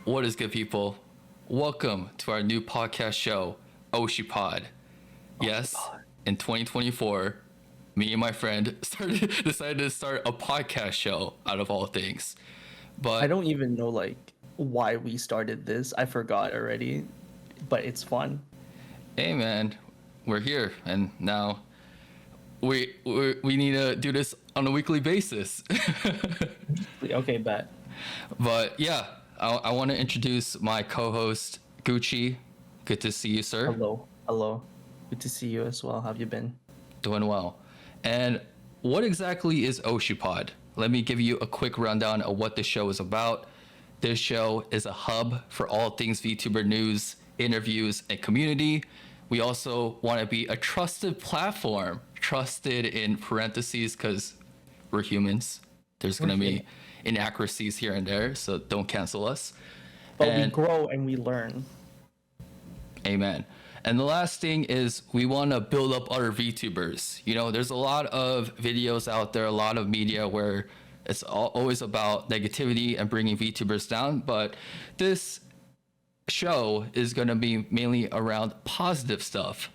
What is good, people? Welcome to our new podcast show, OshiPod. Yes, OshiPod. in 2024, me and my friend decided to start a podcast show out of all things. I But don't even know why we started this. I forgot already, but it's fun. hey, man, we're here, and now we need to do this on a weekly basis. Okay, bet. But yeah, I want to introduce my co-host Gucci. Good to see you, sir. Hello, hello. Good to see you as well. How have you been? Doing well. And what exactly is OshiPod? Let me give you a quick rundown of what the show is about. This show is a hub for all things VTuber news, interviews, and community. We also want to be a trusted platform, trusted in parentheses because we're humans. There's going to be inaccuracies here and there, so don't cancel us. But we And grow and we learn. amen. And the last thing is we want to build up other VTubers. You know, there's a lot of videos out there, a lot of media where it's always about negativity and bringing VTubers down. But this show is going to be mainly around positive stuff,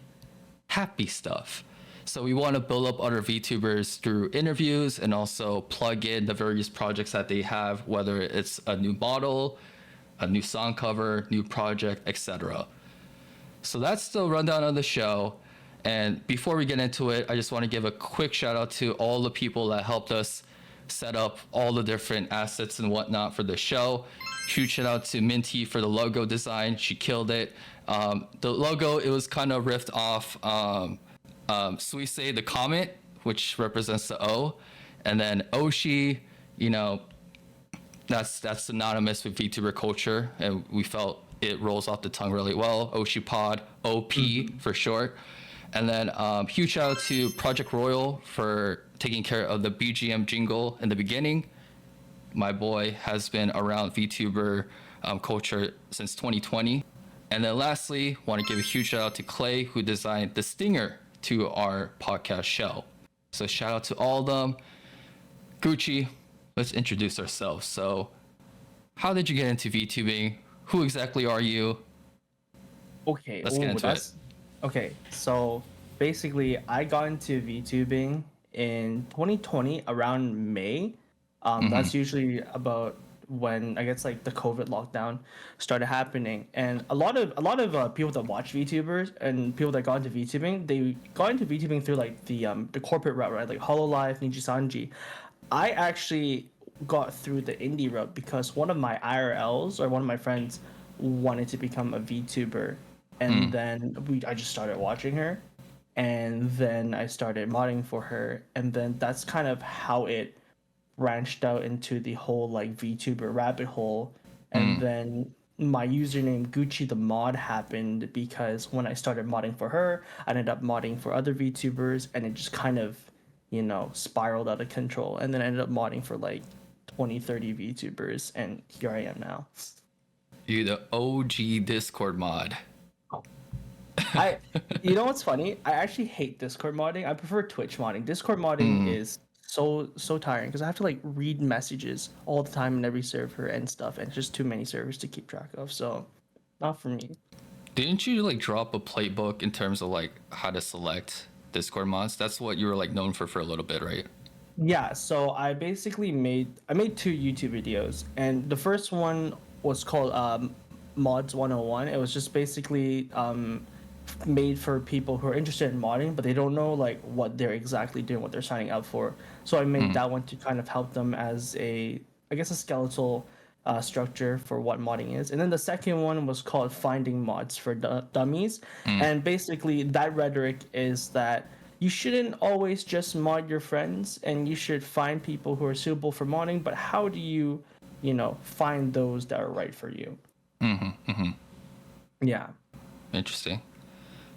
happy stuff. So we want to build up other VTubers through interviews and also plug in the various projects that they have, whether it's a new model, a new song cover, new project, etc. So that's the rundown of the show. And before we get into it, I just want to give a quick shout out to all the people that helped us set up all the different assets and whatnot for the show. Huge shout out to Minty for the logo design. She killed it. The logo, it was kind of riffed off Suisei the comet, which represents the O. And then Oshi, you know, that's synonymous with VTuber culture. And we felt it rolls off the tongue really well. OshiPod, OP for short. And then huge shout out to Project Royal for taking care of the BGM jingle in the beginning. My boy has been around VTuber culture since 2020. And then lastly, want to give a huge shout out to Clay, who designed the stinger to our podcast show. So shout out to all of them. Gucci, let's introduce ourselves. So how did you get into VTubing? Who exactly are you? Okay. Let's get into it. Okay, so basically, I got into VTubing in 2020 around May. That's usually about when I guess like the COVID lockdown started happening, and a lot of people that watch VTubers and people that got into VTubing, they got into VTubing through like the corporate route, right? Like Hololive, Nijisanji. I actually got through the indie route because one of my IRLs or one of my friends wanted to become a VTuber, and then I just started watching her, and then I started modding for her, and then that's kind of how it branched out into the whole like VTuber rabbit hole. And then my username Gucci the Mod happened because when I started modding for her, I ended up modding for other VTubers, and it just kind of, spiraled out of control. And then I ended up modding for like 20, 30 VTubers, and here I am now. You the OG Discord mod. You know what's funny? I actually hate Discord modding. I prefer Twitch modding. Discord modding is so tiring because I have to like read messages all the time in every server and stuff, and it's just too many servers to keep track of. So, not for me. Didn't you like drop a playbook in terms of like how to select Discord mods? That's what you were like known for a little bit, right? Yeah. So I basically made two YouTube videos, and the first one was called Mods 101. It was just basically made for people who are interested in modding, but they don't know like what they're exactly doing, what they're signing up for. So I made that one to kind of help them as a skeletal structure for what modding is. And then the second one was called Finding Mods for Dummies. And basically that rhetoric is that you shouldn't always just mod your friends, and you should find people who are suitable for modding, but how do you, find those that are right for you? Yeah. Interesting.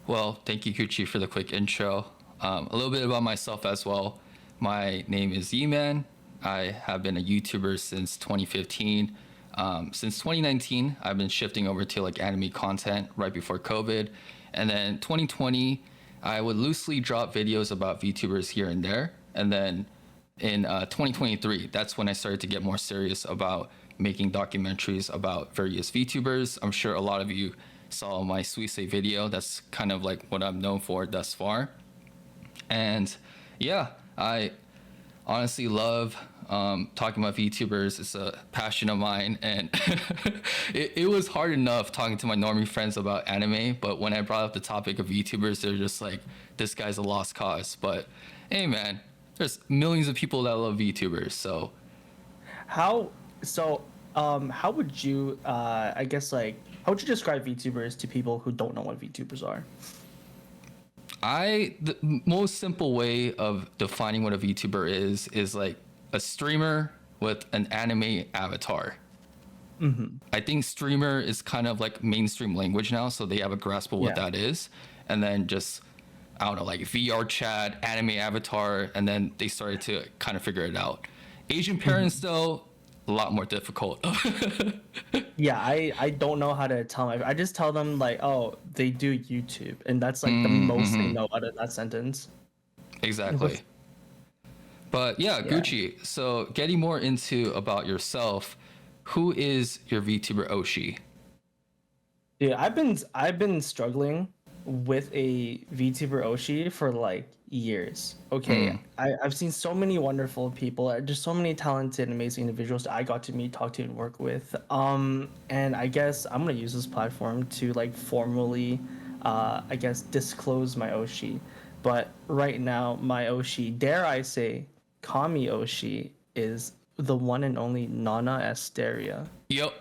Well, thank you, Gucci, for the quick intro. A little bit about myself as well. My name is Yiman. I have been a YouTuber since 2015. Since 2019, I've been shifting over to like anime content right before COVID. And then 2020, I would loosely drop videos about VTubers here and there. And then in 2023, that's when I started to get more serious about making documentaries about various VTubers. I'm sure a lot of you saw my Suisse video. That's kind of like what I'm known for thus far. And yeah, I honestly love talking about VTubers. It's a passion of mine, and it was hard enough talking to my normie friends about anime, but when I brought up the topic of VTubers, they're just like, this guy's a lost cause. But hey man, there's millions of people that love VTubers. So How how would you I guess like how would you describe VTubers to people who don't know what VTubers are? the most simple way of defining what a VTuber is like a streamer with an anime avatar. I think streamer is kind of like mainstream language now, so they have a grasp of what Yeah. that is. And then just, I don't know, like VR chat, anime avatar, and then they started to kind of figure it out. Asian parents, though, a lot more difficult. Yeah, I don't know how to tell them. I just tell them like, oh, they do YouTube, and that's like the most they know out of that sentence. Exactly. But yeah, Yeah. Gucci. So getting more into about yourself, who is your VTuber Oshi? Dude, I've been struggling with a VTuber Oshi for like years. Okay, I've seen so many wonderful people, just so many talented, amazing individuals that I got to meet, talk to, and work with. And I guess I'm gonna use this platform to like formally, I guess, disclose my Oshi. But right now, my Oshi, dare I say, Kamioshi, is the one and only Nana Asteria. Yep.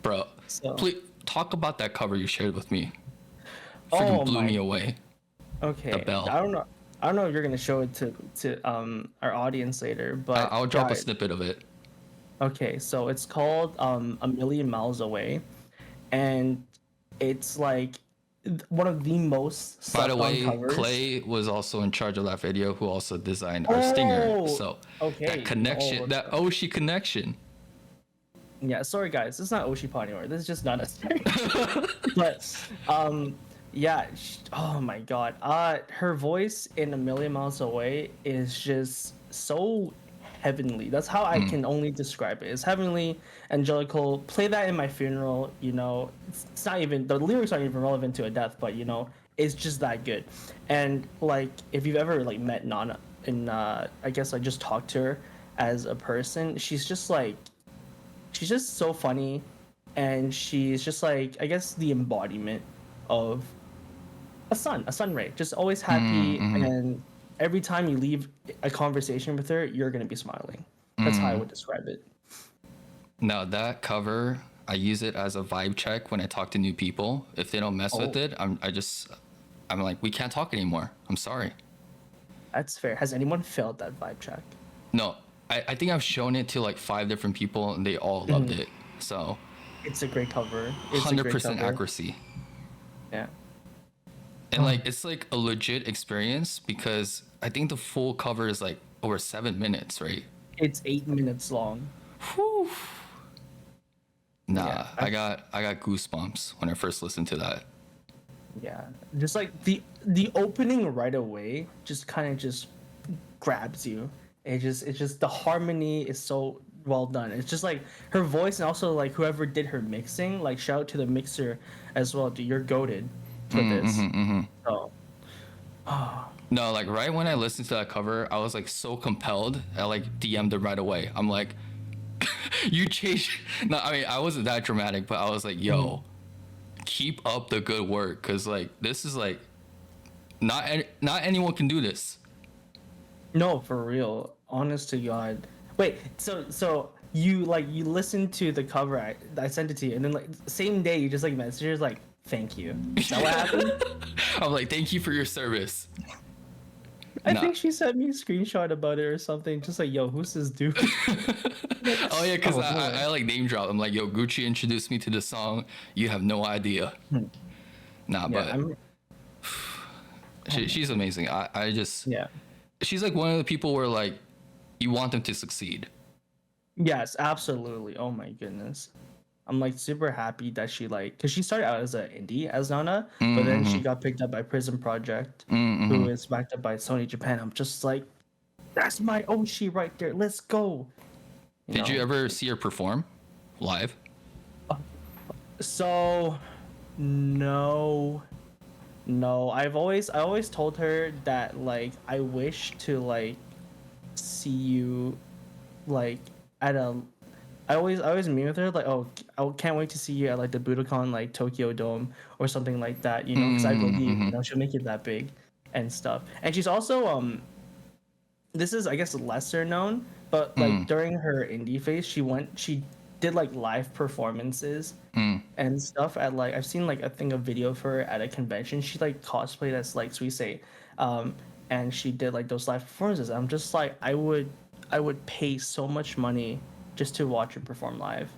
Bro, So- please talk about that cover you shared with me. Oh Freaking blew my- me away. Okay. The bell. I don't know. I don't know if you're gonna show it to our audience later, but I'll drop a yeah, snippet of it. Okay, so it's called A Million Miles Away, and it's like one of the most By the slept on way, covers. Clay was also in charge of that video, who also designed our stinger. Oh, So okay. that connection, Oh, that Oshi connection. Yeah, sorry guys, this is not OshiPod anymore. This is just not necessary. But yeah, oh my god. Her voice in A Million Miles Away is just so heavenly. That's how I can only describe it. It's heavenly, angelical. Play that in my funeral, you know. It's not even, the lyrics aren't even relevant to a death, but you know, it's just that good. And like if you've ever like met Nana and I guess I just talked to her as a person, she's just so funny, and she's just like, I guess, the embodiment of a sun ray, just always happy, and every time you leave a conversation with her, you're gonna be smiling. That's how I would describe it. Now that cover, I use it as a vibe check when I talk to new people. If they don't mess with Oh. it, I'm like, we can't talk anymore. I'm sorry. That's fair. Has anyone failed that vibe check? No, I think I've shown it to like 5 different people and they all loved it. So It's a great cover. It's a great 100% cover. accuracy. Yeah. And like it's like a legit experience because I think the full cover is like over 7 minutes, right? It's 8 minutes long. Whew. Nah, Yeah, I got goosebumps when I first listened to that. Yeah. Just like the opening right away just kind of just grabs you. It's just the harmony is so well done. It's just like her voice, and also like whoever did her mixing, like shout out to the mixer as well, dude. You're goated for this. So No, like right when I listened to that cover, I was like so compelled. I like DM'd it right away. I'm like, you changed. No, I mean I wasn't that dramatic, but I was like, yo, keep up the good work, cause like this is like, not anyone can do this. no, for real. Honest to God. Wait, so you listened to the cover, I sent it to you, and then like same day you just like messaged like thank you. Is that what happened? I'm like, thank you for your service. I Nah. think she sent me a screenshot about it or something. Just like, yo, who's this dude? Oh yeah, cause Oh, I boy. like name drop. I'm like, yo, Gucci introduced me to this song. You have no idea. Nah, Yeah, but she's amazing. I just, yeah. she's like one of the people where like you want them to succeed. Yes, absolutely. Oh my goodness. I'm like super happy that she like, because she started out as an indie as Nana, but then she got picked up by Prism Project, who is backed up by Sony Japan. I'm just like, that's my Oshi right there. Let's go. Did you ever see her perform live? So, no, no. I always told her that like I wish to like see you like at a. I always meet with her like, oh, I can't wait to see you at like the Budokan like Tokyo Dome or something like that, you know, because I believe Mm-hmm. you know she'll make it that big and stuff. And she's also this is I guess lesser known, but like Mm, during her indie phase, she did like live performances mm. and stuff at like I've seen like I think a video of her at a convention. She like cosplayed as like Suisei, um, and she did like those live performances. I'm just like I would pay so much money just to watch her perform live.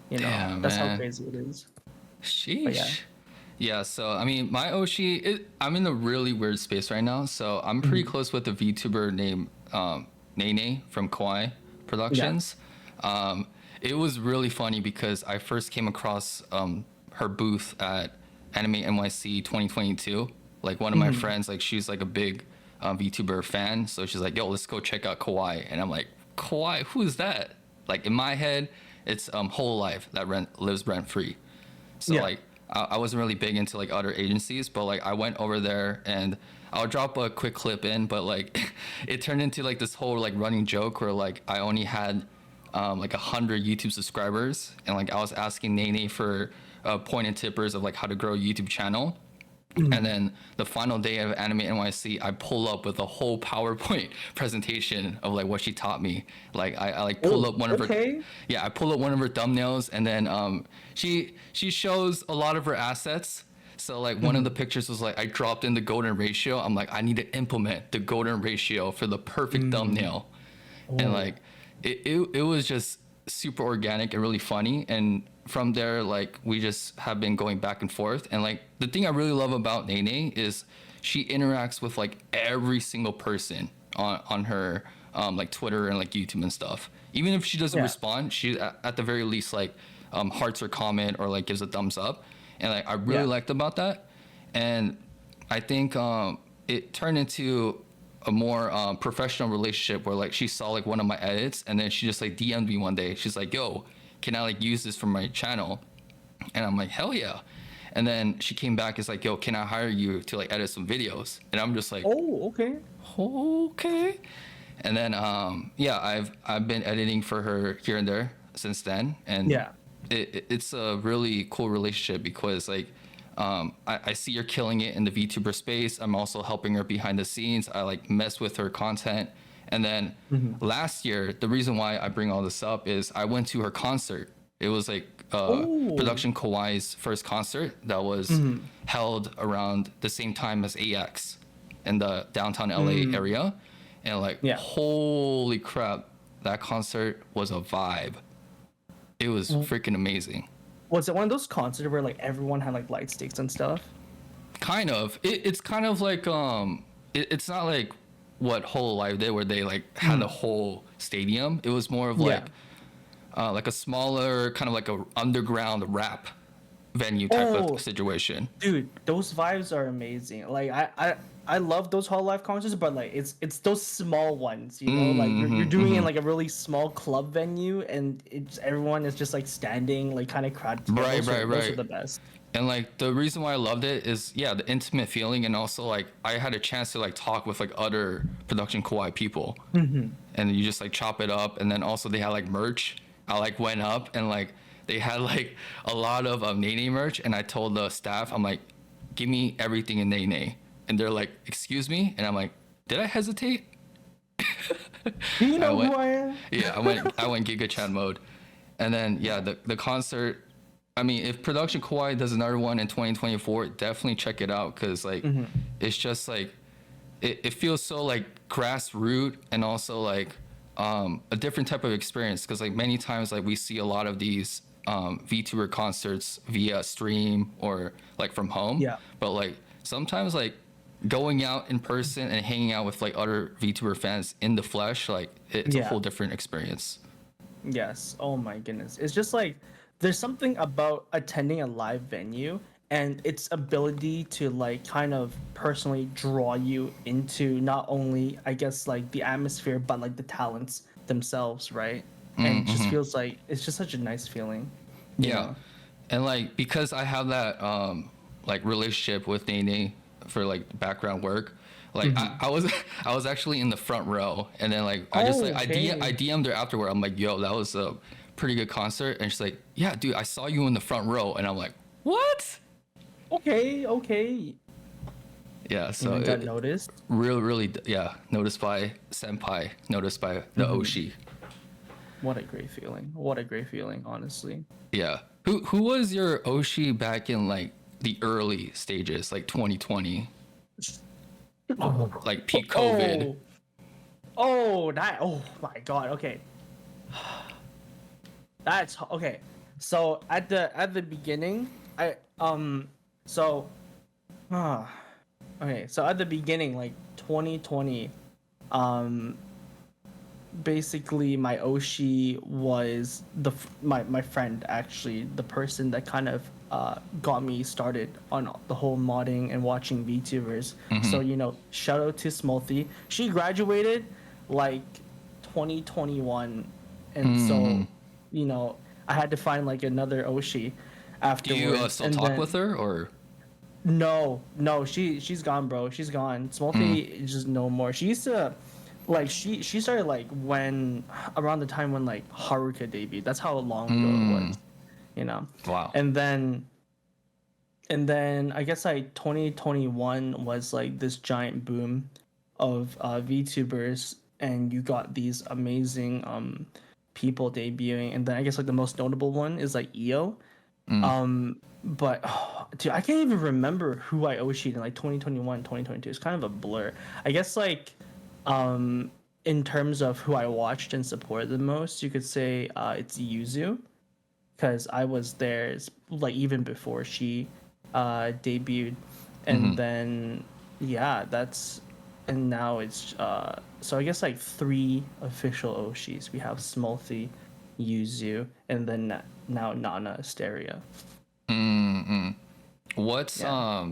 You know, Damn, that's how man. crazy it is. But yeah. Sheesh. Yeah, so I mean, my Oshi, I'm in a really weird space right now. So I'm pretty close with a VTuber named Nene from Kawaii Yeah. Productions. It was really funny because I first came across her booth at Anime NYC 2022. Like one of my friends, like she's like a big VTuber fan, so she's like, "Yo, let's go check out Kawaii," and I'm like, "Kawaii, who's that?" Like in my head, it's Whole Life that lives rent free. So Yeah. like I wasn't really big into like other agencies, but like I went over there and I'll drop a quick clip in, but like it turned into like this whole like running joke where like I only had like 100 YouTube subscribers, and like I was asking Nene for point and tippers of like how to grow a YouTube channel. And then the final day of Anime NYC, I pull up with a whole PowerPoint presentation of like what she taught me. Like I like pull Oh, up one of her, okay. yeah, I pull up one of her thumbnails, and then she shows a lot of her assets. So like one of the pictures was like I dropped in the golden ratio. I'm like I need to implement the golden ratio for the perfect thumbnail, and Oh. like it was just super organic and really funny. And from there, like we just have been going back and forth. And like the thing I really love about Nene is she interacts with like every single person on her like Twitter and like YouTube and stuff. Even if she doesn't Yeah. respond, she at the very least like hearts her comment or like gives a thumbs up. And like I really Yeah. liked about that. And I think it turned into a more professional relationship where like she saw like one of my edits, and then she just like DM'd me one day. She's like, "Yo, can I like use this for my channel?" And I'm like, "Hell yeah!" And then she came back, is like, "Yo, can I hire you to like edit some videos?" And I'm just like, Oh, okay. "Okay." And then yeah, I've been editing for her here and there since then, and Yeah. it's a really cool relationship because like I see her killing it in the VTuber space. I'm also helping her behind the scenes. I like mess with her content. And then last year, the reason why I bring all this up is I went to her concert. It was like Oh. Production Kawaii's first concert that was held around the same time as AX in the downtown LA area. And like, Yeah. holy crap, that concert was a vibe. It was freaking amazing. Was it one of those concerts where like everyone had like light sticks and stuff? Kind of. It's kind of like it's not like what Whole Live did where they like had a whole stadium. It was more of Yeah. like a smaller kind of like a underground rap venue type Oh, of situation. dude, those vibes are amazing. Like I love those whole life concerts, but like it's those small ones, you know, like you're doing it in like a really small club venue, and it's everyone is just like standing, like kind of crowded together. Right, Those are right. the best. And like the reason why I loved it is yeah, the intimate feeling, and also like I had a chance to like talk with like other production kawaii people, and you just like chop it up. And then also they had like merch. I like went up and like they had like a lot of Nene merch, and I told the staff, I'm like, give me everything in Nene. And they're like, excuse me? And I'm like, did I hesitate? Do you know went- who I am? Yeah, I went Giga Chan mode. And then yeah, the concert, I mean, if Production Kawaii does another one in 2024, definitely check it out, because like it's just like it feels so like grassroots, and also like a different type of experience, because like many times like we see a lot of these VTuber concerts via stream or like from home. Yeah. But like sometimes like going out in person and hanging out with like other VTuber fans in the flesh, like it's a Yeah. whole different experience. Yes. Oh my goodness. It's just like there's something about attending a live venue and its ability to like kind of personally draw you into not only I guess like the atmosphere but like the talents themselves, right? And it just Mm-hmm. feels like it's just such a nice feeling, you Yeah. know. And like because I have that like relationship with Nene for like background work, like Hmm. I was I was actually in the front row, and then like I just Oh, like I okay. DM'd her afterward. I'm like, yo, that was a pretty good concert, and she's like, yeah, dude, I saw you in the front row, and I'm like, what? Okay, okay. Yeah, You so know, got noticed. really yeah, noticed by senpai, noticed by the Hmm. Oshi. What a great feeling. What a great feeling, honestly. Yeah. Who was your Oshi back in like the early stages, like 2020, like peak COVID? Oh, oh, that. Oh my God. Okay, that's okay. So at the beginning, so ah, okay. So at the beginning, like 2020, um, basically my Oshi was my friend, actually the person that kind of got me started on the whole modding and watching VTubers. So you know, shout out to Smolthy. She graduated like 2021, and so you know I had to find like another Oshi Do you afterwards, still and talk with then her or? no, she's gone, bro. She's gone. Mm, Smolthy is just no more. She used to like she started like when around the time when like Haruka debuted. That's how long ago it was, you know. wow. And then I guess like 2021 was like this giant boom of VTubers, and you got these amazing people debuting, and then I guess like the most notable one is like EO. Mm, But dude, I can't even remember who I Oshi'd in like 2021, 2022. It's kind of a blur. I guess like in terms of who I watched and supported the most, you could say it's Yuzu, because I was there like even before she debuted, and then yeah, that's and now it's so I guess like three official Oshis. We have Smolthy, Yuzu, and then now Nana Asteria. what's Yeah.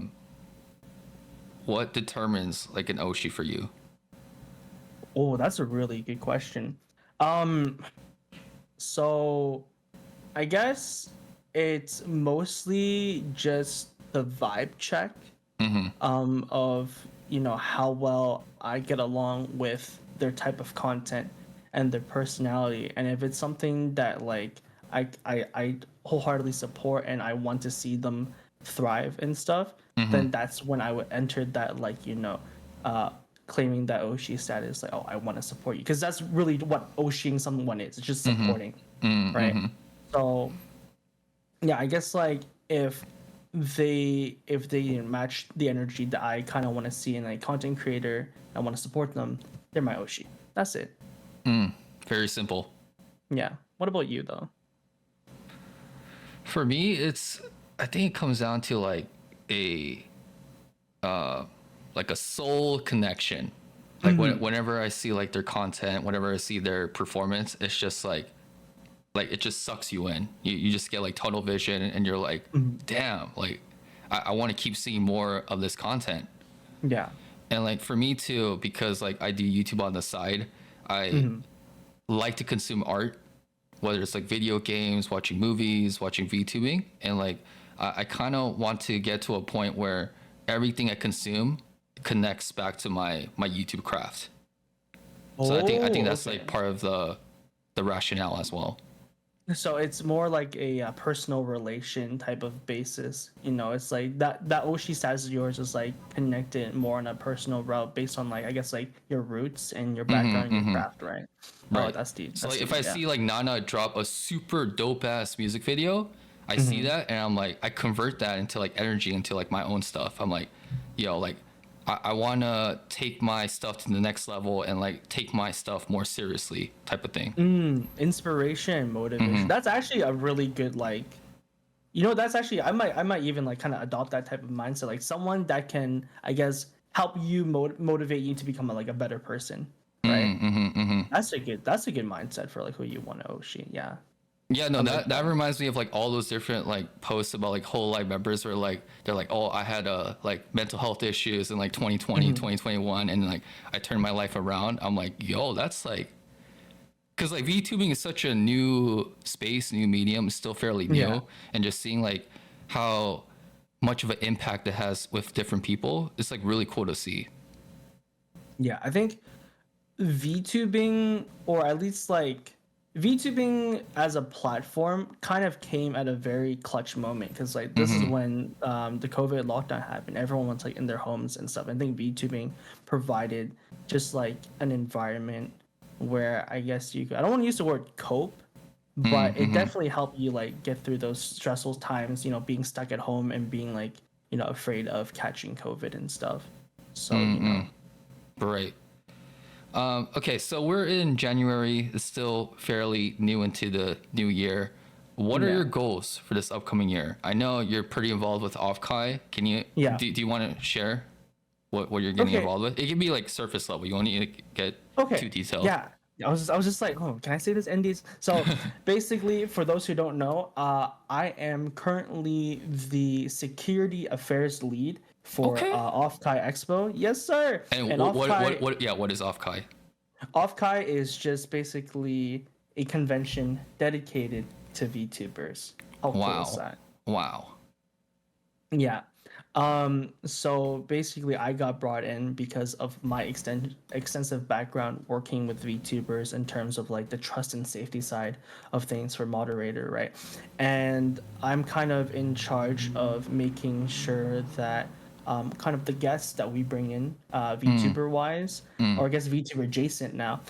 what determines like an Oshi for you? Oh, that's a really good question. Um, so I guess it's mostly just the vibe check of you know how well I get along with their type of content and their personality, and if it's something that like I wholeheartedly support and I want to see them thrive and stuff, then that's when I would enter that like you know uh claiming that Oshi status, like, oh, I want to support you, because that's really what Oshiing someone is. It's just supporting, right? So yeah, I guess like if they match the energy that I kind of want to see in a content creator, I want to support them, they're my Oshi. That's it. Very simple. Yeah. What about you though? For me, it's I think it comes down to a like a soul connection. Like Mm-hmm. whenever I see like their content, whenever I see their performance, it's just like it just sucks you in. You just get like tunnel vision, and you're like, Mm-hmm. damn, like I want to keep seeing more of this content. Yeah. And like for me too, because like I do YouTube on the side, I Mm-hmm. like to consume art, whether it's like video games, watching movies, watching VTubing, and like I kind of want to get to a point where everything I consume connects back to my YouTube craft. So I think Oh, that's okay. like part of the rationale as well. So it's more like a, personal relation type of basis. You know, it's like that Oshi status of yours is like connected more on a personal route based on like I guess like your roots and your background and your craft, right? Oh, Right. that's deep. So That's like if deep. I Yeah. see like Nana drop a super dope ass music video, I see Mm-hmm. that and I'm like I convert that into like energy into like my own stuff. I'm like, yo, like I wanna take my stuff to the next level and like take my stuff more seriously type of thing. Inspiration, motivation. That's actually a really good like. You know, that's actually I might even like kind of adopt that type of mindset. Like someone that can I guess help you motivate you to become like a better person, right? That's a good mindset for like who you want to Oshi. Yeah. Yeah, no, I'm like, that reminds me of like all those different like posts about like whole life members where like they're like, oh, I had like mental health issues in like 2020, mhm. 2021, and like I turned my life around. I'm like, yo, that's like, because like VTubing is such a new space, new medium, it's still fairly Yeah, new, and just seeing like how much of an impact it has with different people, it's like really cool to see. yeah. I think VTubing, or at least like VTubing as a platform, kind of came at a very clutch moment because like this is Mm-hmm. when the COVID lockdown happened. Everyone was like in their homes and stuff. I think VTubing provided just like an environment where I guess you could, I don't want to use the word cope, but it Mm-hmm. definitely helped you like get through those stressful times. You know, being stuck at home and being like afraid of catching COVID and stuff. So Mm-hmm. Right. Okay, so we're in January. It's still fairly new into the new year. What are your yeah, goals for this upcoming year? I know you're pretty involved with offkai. Can you yeah. do you want to share what you're getting Okay, involved with? It can be like surface level. You don't need to get too okay, detailed. yeah. I was just like, oh, can I say this, NDs? So basically, for those who don't know, I am currently the security affairs lead for Okay. Offkai Expo. Yes, sir. And And Offkai what is offkai? Offkai is just basically a convention dedicated to VTubers. How cool is Wow. that? Wow. Yeah. So basically I got brought in because of my extensive background working with VTubers in terms of like the trust and safety side of things for moderator, right? And I'm kind of in charge of making sure that kind of the guests that we bring in, Mm, VTuber wise, mm, or I guess VTuber adjacent now,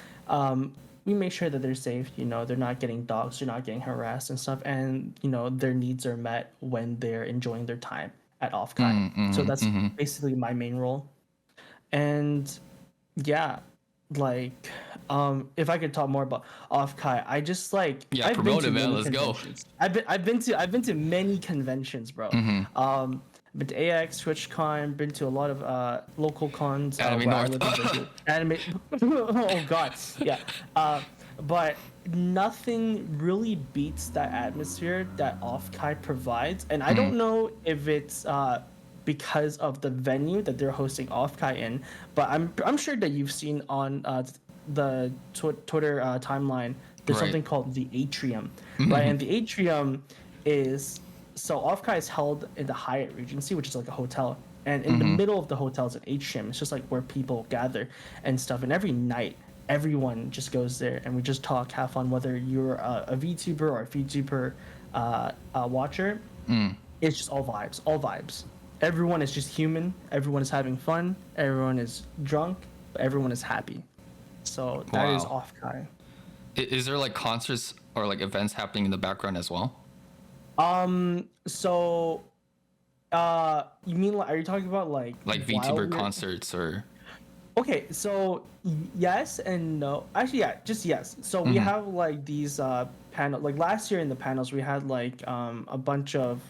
we make sure that they're safe. You know, they're not getting doxxed, they're not getting harassed and stuff, and their needs are met when they're enjoying their time at offkai. So mm, that's mm. basically my main role. And yeah, like if I could talk more about offkai, I just like Yeah, I've been promote to it, man. many Let's go. conventions. I've been to many conventions, bro. Mm-hmm. Been to AX, TwitchCon, been to a lot of local cons Anime where I North. live in Vancouver. Anime. Oh God, yeah. But nothing really beats that atmosphere that offkai provides, and I Mm, don't know if it's because of the venue that they're hosting offkai in, but I'm sure that you've seen on the Twitter timeline. There's right. something called the atrium, right? Mm-hmm. And the atrium is so offkai is held in the Hyatt Regency, which is like a hotel, and in the Mm-hmm. middle of the hotel is an atrium. It's just like where people gather and stuff. And every night, everyone just goes there, and we just talk, have fun. Whether you're a VTuber or a VTuber watcher, Mm. it's just all vibes, all vibes. Everyone is just human. Everyone is having fun. Everyone is drunk. But everyone is happy. So that is Wow. offkai. Is there like concerts or like events happening in the background as well? So you mean like, are you talking about like Like while VTuber we're concerts or okay? So yes and no. Actually, yeah, just yes. So we mm-hmm. have like these panel. Like last year in the panels, we had like a bunch of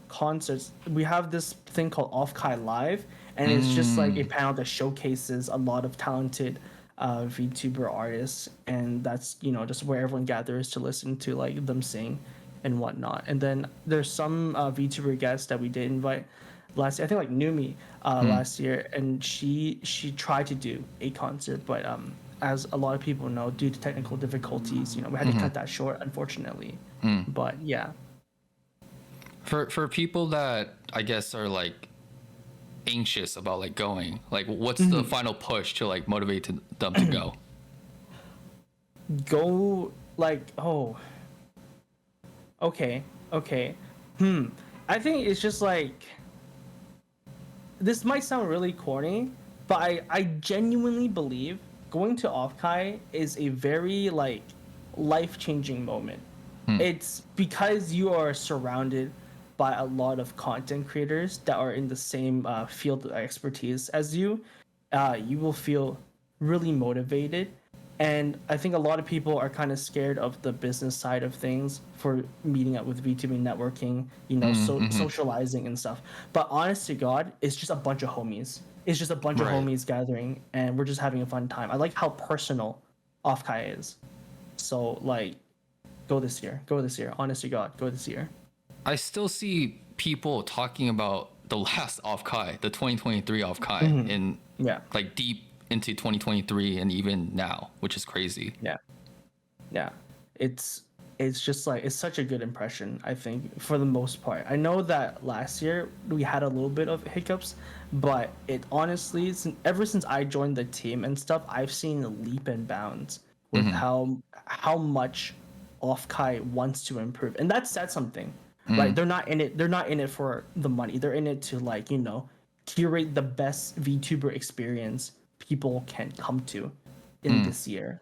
concerts. We have this thing called Offkai Live, and it's just like a Mm, panel that showcases a lot of talented VTuber artists, and that's just where everyone gathers to listen to like them sing and whatnot. And then there's some VTuber guests that we did invite last year. I think like Numi mm, last year, and she tried to do a concert, but as a lot of people know, due to technical difficulties, we had to mm-hmm. cut that short, unfortunately. Mm. But yeah. For people that I guess are like anxious about like going, like what's the Mhm. final push to like motivate them to go? Go like, oh, okay, okay. Hmm. I think it's just like, this might sound really corny, but I genuinely believe going to offkai is a very like life-changing moment. Mm, It's because you are surrounded by a lot of content creators that are in the same field of expertise as you. You will feel really motivated. And I think a lot of people are kind of scared of the business side of things for meeting up with VTubing, networking, mm-hmm. socializing and stuff. But honest to God, it's just a bunch of homies. It's just a bunch of Right. homies gathering, and we're just having a fun time. I like how personal offkai is. So like go this year. Go this year. Honest to God, go this year. I still see people talking about the last offkai, the 2023 offkai, in Yeah. like deep into 2023 and even now, which is crazy. Yeah, it's just like it's such a good impression, I think, for the most part. I know that last year we had a little bit of hiccups, but it honestly, ever since I joined the team and stuff, I've seen leap and bounds with how much offkai wants to improve, and that's something, right? They're not in it for the money. They're in it to, like, curate the best VTuber experience people can come to in this year.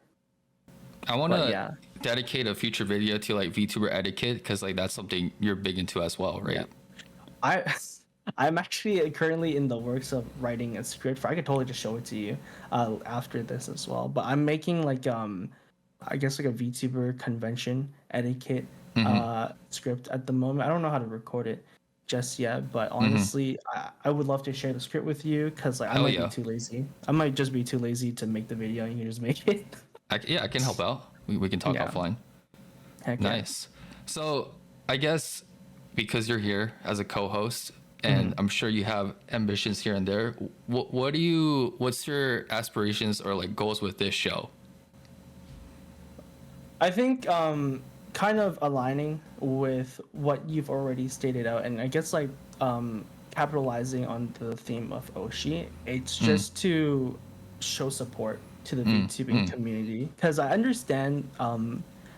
I want But to yeah. dedicate a future video to like VTuber etiquette, because like that's something you're big into as well, right? Yeah. I'm actually currently in the works of writing a script for. I could totally just show it to you after this as well. But I'm making like I guess like a VTuber convention etiquette script at the moment. I don't know how to record it just yet, but honestly, I would love to share the script with you, because like I Hell might yeah. be too lazy. I might just be too lazy to make the video, and you can just make it. I can help out. We can talk Yeah. offline. Heck yeah. Nice. So I guess because you're here as a co-host, and I'm sure you have ambitions here and there, what's your aspirations or like goals with this show? I think kind of aligning with what you've already stated out, and I guess like capitalizing on the theme of Oshi, it's just to show support to the VTubing community, because I understand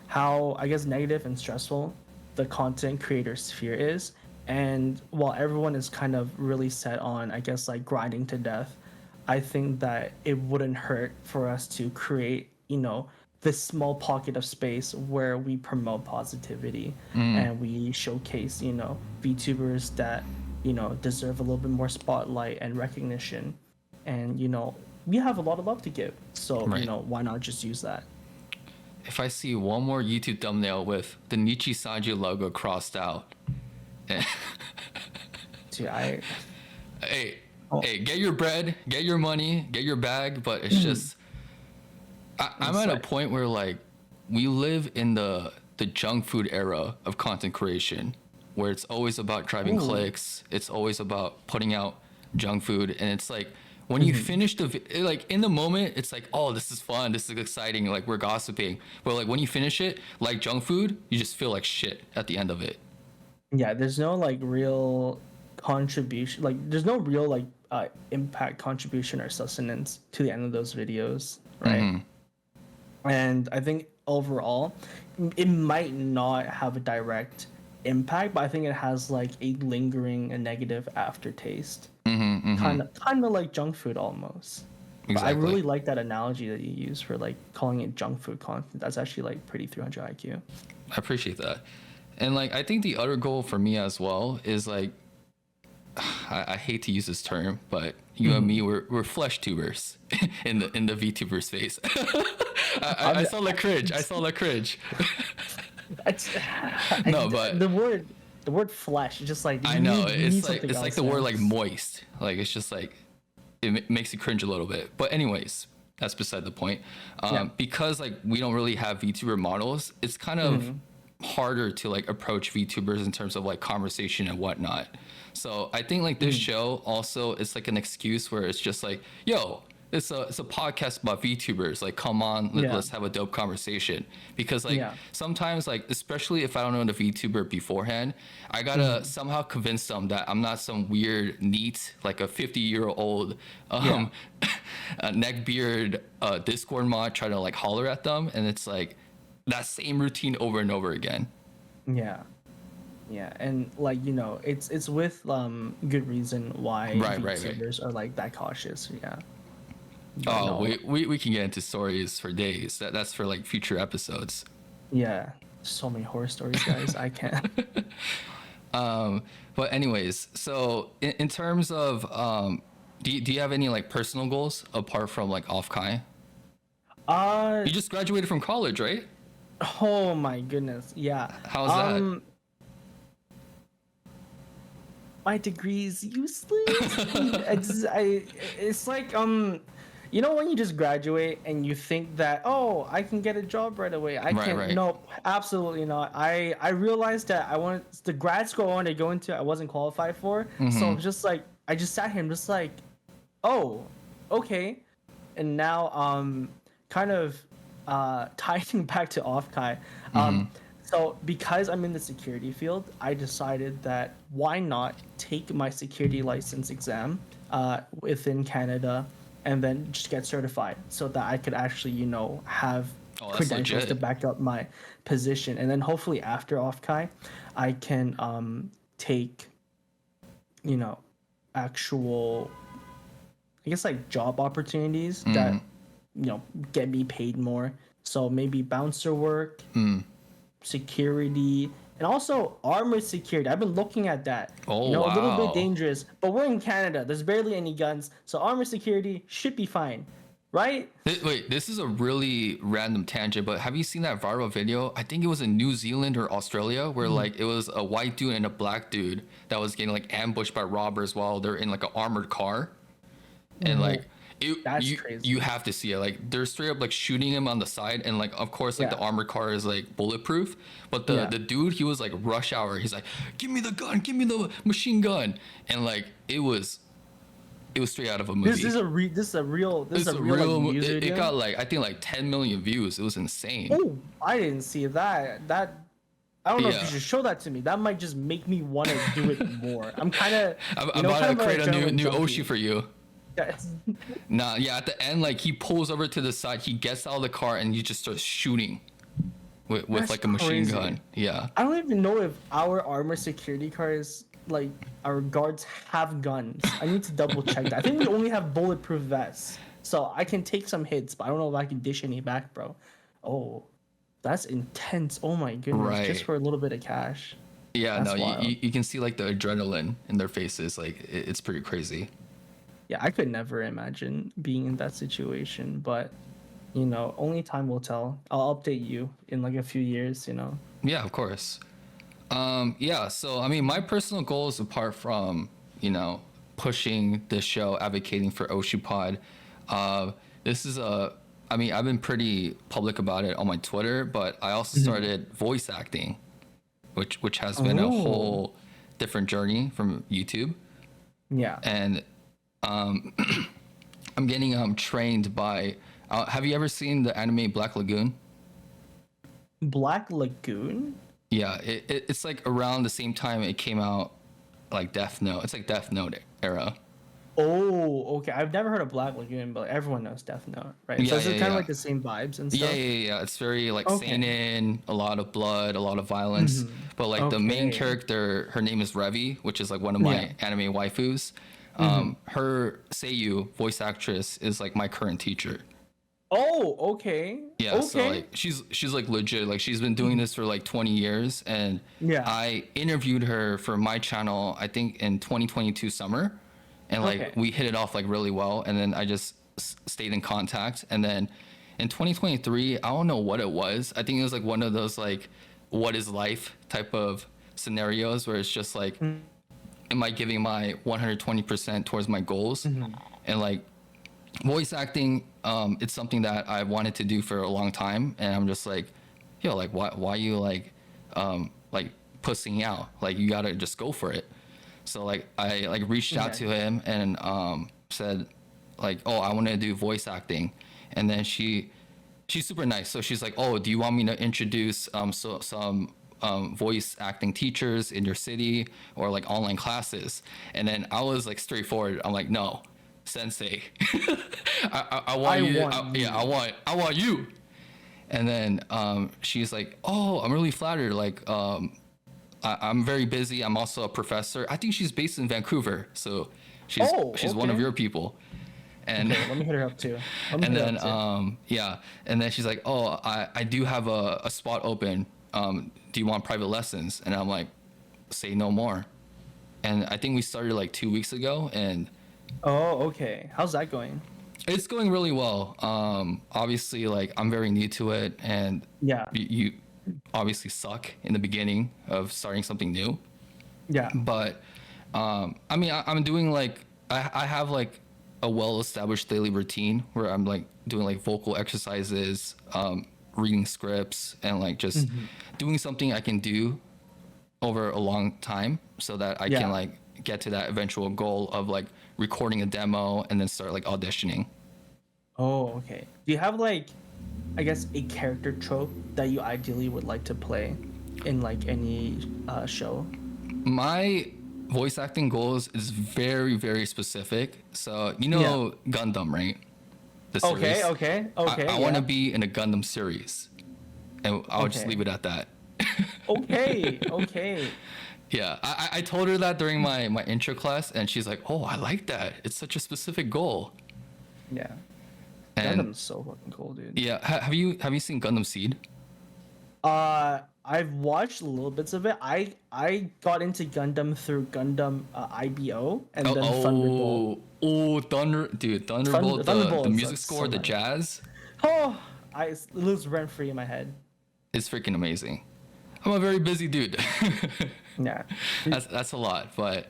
how, I guess, negative and stressful the content creator sphere is, and while everyone is kind of really set on, I guess, like grinding to death, I think that it wouldn't hurt for us to create, this small pocket of space where we promote positivity and we showcase, VTubers that, deserve a little bit more spotlight and recognition. And, we have a lot of love to give. So, Right. Why not just use that? If I see one more YouTube thumbnail with the Nichi Sanji logo crossed out, Dude, hey, get your bread, get your money, get your bag, but it's just, I'm at a point where like we live in the junk food era of content creation, where it's always about driving clicks, it's always about putting out junk food, and it's like when you finish like in the moment, it's like, oh, this is fun, this is exciting, like we're gossiping, but like when you finish it, like junk food, you just feel like shit at the end of it. Yeah, there's no like real contribution, like there's no real like impact, contribution, or sustenance to the end of those videos, right? And I think overall it might not have a direct impact, but I think it has like a lingering and negative aftertaste, kind of like junk food almost. But I Exactly. really like that analogy that you use for like calling it junk food content. That's actually like pretty 300 IQ. I appreciate that. And like I think the other goal for me as well is like, I hate to use this term, but you and me, we're flesh tubers in the VTuber space. I saw the cringe. No, but the word flesh is just like, I know you it's need like something it's like else, the man. word like moist. Like it's just like it makes you cringe a little bit. But anyways, that's beside the point. Because like we don't really have VTuber models, it's kind of harder to like approach VTubers in terms of like conversation and whatnot. So I think like this show also is like an excuse where it's just like, yo, it's a podcast about VTubers. Like, come on, let's have a dope conversation. Because like sometimes like, especially if I don't know the VTuber beforehand, I gotta somehow convince them that I'm not some weird neat, like a 50-year-old neckbeard Discord mod trying to like holler at them. And it's like that same routine over and over again. Yeah, and like it's with good reason why VTubers are like that cautious. Oh, we can get into stories for days. That's for like future episodes. Yeah, so many horror stories, guys. I can't. But anyways, so in terms of do you have any like personal goals apart from like offkai? You just graduated from college, right? Oh my goodness, yeah. How's that? My degree is useless. It's like you know when you just graduate and you think that, oh, I can get a job right away. I can. Right. No, absolutely not. I realized that I wanted the grad school I wanted to go into. I wasn't qualified for. So just like I just sat here and just like, oh, okay. And now kind of tying back to offkai. So because I'm in the security field, I decided that why not take my security license exam within Canada and then just get certified so that I could actually, have Oh, that's credentials to legit. back up my position. And then hopefully after offkai, I can take, actual, I guess like job opportunities that, get me paid more. So maybe bouncer work, security, and also armored security. I've been looking at that. Oh, A little wow. bit dangerous, but we're in Canada. There's barely any guns, so armored security should be fine, right? Wait, this is a really random tangent, but have you seen that viral video? I think it was in New Zealand or Australia where like it was a white dude and a black dude that was getting like ambushed by robbers while they're in like an armored car. And like That's crazy. you have to see it. Like they're straight up like shooting him on the side, and like of course like the armored car is like bulletproof, but the dude, he was like rush hour. He's like, give me the gun, give me the machine gun, and like it was straight out of a movie. This is a real like, news It video? got like I think like 10 million views. It was insane. Oh, I didn't see that. I don't know if Yeah. you should show that to me. That might just make me want to do it more. I'm kind of. I'm about to create a new Oshi for you. Yes. Nah, yeah, at the end, like he pulls over to the side, he gets out of the car, and he just starts shooting with That's like a machine crazy. gun. Yeah. I don't even know if our armor security cars, like our guards, have guns. I need to double check that. I think we only have bulletproof vests, so I can take some hits, but I don't know if I can dish any back, bro. Oh, that's intense. Oh my goodness, Right. just for a little bit of cash. Yeah, That's no, wild. you can see like the adrenaline in their faces. Like it's pretty crazy. Yeah, I could never imagine being in that situation, but only time will tell. I'll update you in like a few years. Yeah, of course. Yeah, so I mean, my personal goals, apart from pushing this show, advocating for OshiPod, this is I mean, I've been pretty public about it on my Twitter, but I also started voice acting, which has been a Oh. whole different journey from YouTube, Yeah. and I'm getting trained by. Have you ever seen the anime Black Lagoon? Black Lagoon? Yeah, it's like around the same time it came out, like Death Note. It's like Death Note era. Oh, okay. I've never heard of Black Lagoon, but everyone knows Death Note, right? Yeah, So is it yeah, kind of yeah. like the same vibes and Yeah, stuff? yeah. It's very like Okay. seinen, a lot of blood, a lot of violence. But like the main Okay. character, her name is Revi, which is like one of my Yeah. anime waifus. Her Seiyu voice actress is like my current teacher. Oh, okay. Yeah, Okay. so like she's like legit. Like she's been doing this for like 20 years, and Yeah. I interviewed her for my channel. I think in 2022 summer, and like Okay. we hit it off like really well. And then I just stayed in contact. And then in 2023, I don't know what it was. I think it was like one of those like what is life type of scenarios where it's just like, am I giving my 120% towards my goals? And like voice acting, it's something that I wanted to do for a long time, and I'm just like, yo, like why you like pussing out? Like you gotta just go for it. So like I like reached out to him and said like, oh, I want to do voice acting, and then she's super nice. So she's like, oh, do you want me to introduce some voice acting teachers in your city or like online classes? And then I was like straightforward. I'm like, no, sensei. I want you. I want you. And then she's like, oh, I'm really flattered. Like I'm very busy. I'm also a professor. I think she's based in Vancouver, so she's one of okay. your people. And Okay, let me hit her up too. Let me and hit her then up too. yeah, and then she's like, oh, I do have a spot open. Do you want private lessons? And I'm like, say no more. And I think we started like 2 weeks ago, and Oh, okay. How's that going? it's going really well. Obviously, like I'm very new to it, and Yeah. you obviously suck in the beginning of starting something new. Yeah. But I mean, I'm doing like I have like a well-established daily routine where I'm like doing like vocal exercises, reading scripts, and like just doing something I can do over a long time so that I can like get to that eventual goal of like recording a demo and then start like auditioning. Oh, okay. Do you have like, I guess, a character trope that you ideally would like to play in like any show? My voice acting goals is very, very specific. So Gundam, right? The series. Okay. I want to be in a Gundam series, and I'll just Okay. leave it at that. Okay. Yeah, I told her that during my intro class, and she's like, "Oh, I like that. It's such a specific goal." Yeah. And Gundam's so fucking cool, dude. yeah, have you seen Gundam Seed? I've watched little bits of it. I got into Gundam through Gundam IBO and then Thunderbolt. Thunderbolt, Thunderbolt the is, music like, score, so the nice. jazz It lives rent free in my head. is freaking amazing. I'm a very busy dude. Yeah. That's a lot, but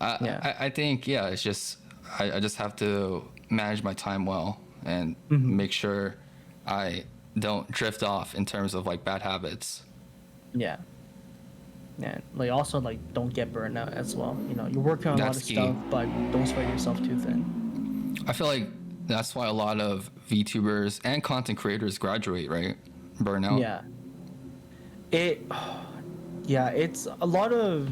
I think it's just I just have to manage my time well and make sure I don't drift off in terms of like bad habits. Yeah. Yeah. Like also like don't get burned out as well. You know, you're working on a lot That's of key. stuff, but don't spread yourself too thin. I feel like that's why a lot of VTubers and content creators graduate, right? Burnout. Yeah. It's a lot of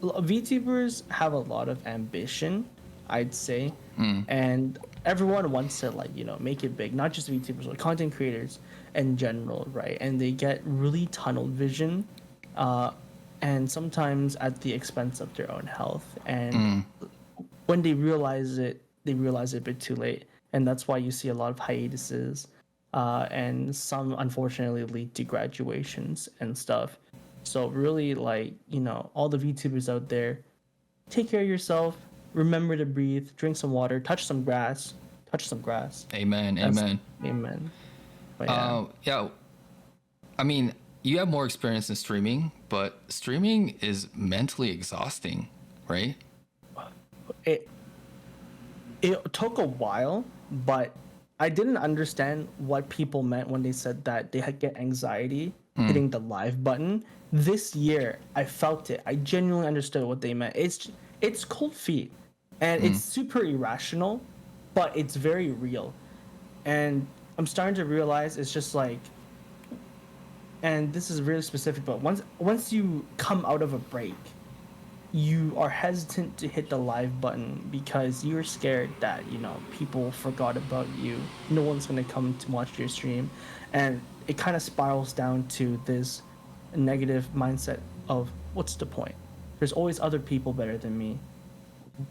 VTubers have a lot of ambition, I'd say, and everyone wants to like make it big. Not just VTubers, but content creators in general, right? And they get really tunnel vision, and sometimes at the expense of their own health. And when they realize it a bit too late, and that's why you see a lot of hiatuses, and some unfortunately lead to graduations and stuff. So really, like all the VTubers out there, take care of yourself. Remember to breathe. Drink some water. Touch some grass. Amen. Amen. But Yeah. I mean, you have more experience in streaming, but streaming is mentally exhausting, right? it took a while, but I didn't understand what people meant when they said that they had get anxiety hitting the live button. This year, I felt it. I genuinely understood what they meant. It's cold feet, and it's super irrational, but it's very real. And I'm starting to realize it's just like, and this is really specific, but once you come out of a break, you are hesitant to hit the live button because you're scared that people forgot about you. No one's gonna come to watch your stream, and it kind of spirals down to this negative mindset of what's the point? There's always other people better than me.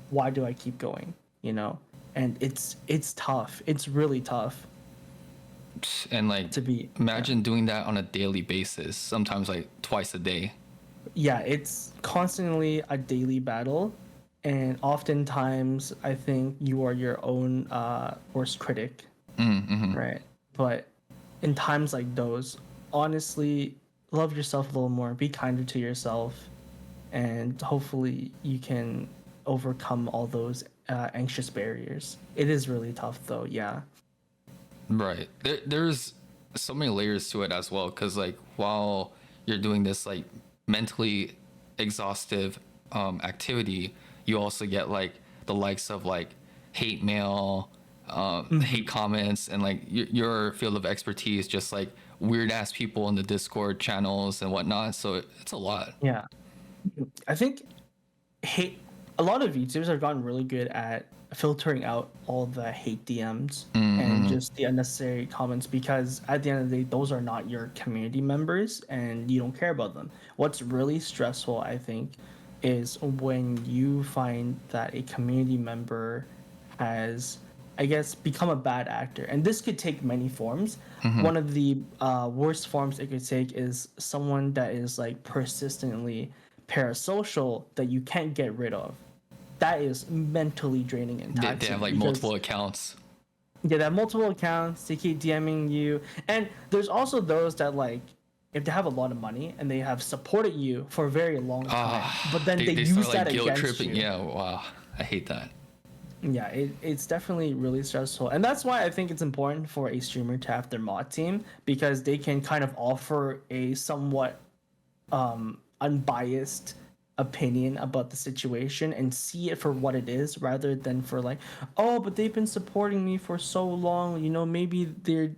Why do I keep going? And it's tough. It's really tough. And like To be- imagine doing that on a daily basis, sometimes like twice a day. Yeah, it's constantly a daily battle, and oftentimes I think you are your own worst critic, right? But in times like those, honestly, love yourself a little more, be kinder to yourself, and hopefully you can overcome all those anxious barriers. It is really tough though, yeah. Right. There's so many layers to it as well, because like while you're doing this like mentally exhaustive activity, you also get like the likes of like hate mail, hate comments, and like your field of expertise, just like weird ass people in the Discord channels and whatnot. So it's a lot. Yeah. I think a lot of YouTubers have gotten really good at filtering out all the hate DMs and just the unnecessary comments, because at the end of the day, those are not your community members and you don't care about them. What's really stressful, I think, is when you find that a community member has, I guess, become a bad actor. And this could take many forms. One of the worst forms it could take is someone that is like persistently parasocial that you can't get rid of. That is mentally draining and toxic. They have like multiple accounts. Yeah, they have multiple accounts. They keep DMing you. And there's also those that like, if they have a lot of money and they have supported you for a very long time, but then they use start, like, that guilt against tripping. you. Yeah, wow, I hate that. Yeah, it's definitely really stressful. And that's why I think it's important for a streamer to have their mod team because they can kind of offer a somewhat unbiased opinion about the situation and see it for what it is rather than for like, oh, but they've been supporting me for so long, maybe they're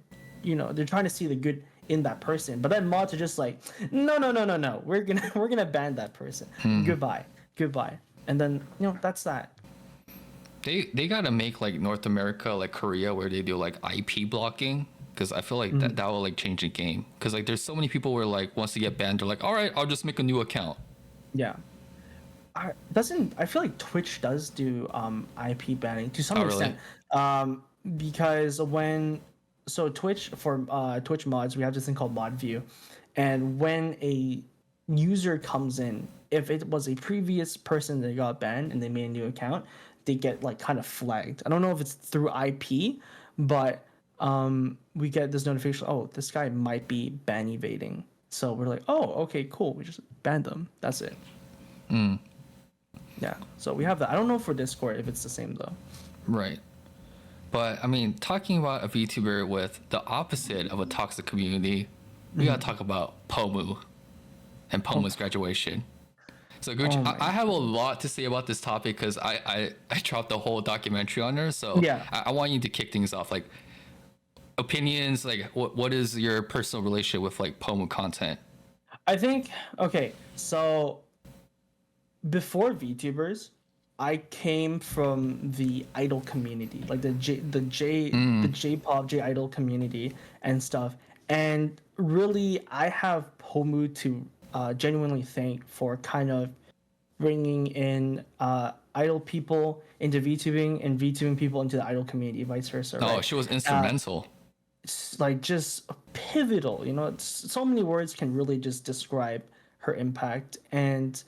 trying to see the good in that person. But then mods are just like, no, no, no, no, no. We're gonna ban that person. Goodbye. Goodbye. And then, that's that. They gotta make like North America like Korea where they do like IP blocking because I feel like that will like change the game because like there's so many people where like once they get banned they're like, all right, I'll just make a new account. Yeah. I feel like Twitch does do IP banning to some Oh, really? extent. Because Twitch for Twitch mods, we have this thing called mod view. And when a user comes in, if it was a previous person that got banned and they made a new account, they get like kind of flagged. I don't know if it's through IP, but we get this notification, oh, this guy might be ban evading. So we're like, oh, okay, cool. We just banned them. That's it. Yeah. So we have that. I don't know for Discord if it's the same though. Right. But I mean, talking about a VTuber with the opposite of a toxic community, we gotta talk about Pomu and Pomu's graduation. So Gucci, I have a lot to say about this topic because I dropped the whole documentary on her. So Yeah. I want you to kick things off. Like opinions, like what is your personal relationship with like Pomu content? I think okay, so before VTubers, I came from the idol community, like the J-pop J idol community and stuff. And really, I have Pomu to genuinely thank for kind of bringing in idol people into VTubing and VTubing people into the idol community, vice versa. Oh, right? she was instrumental. It's like just pivotal. So many words can really just describe her impact and.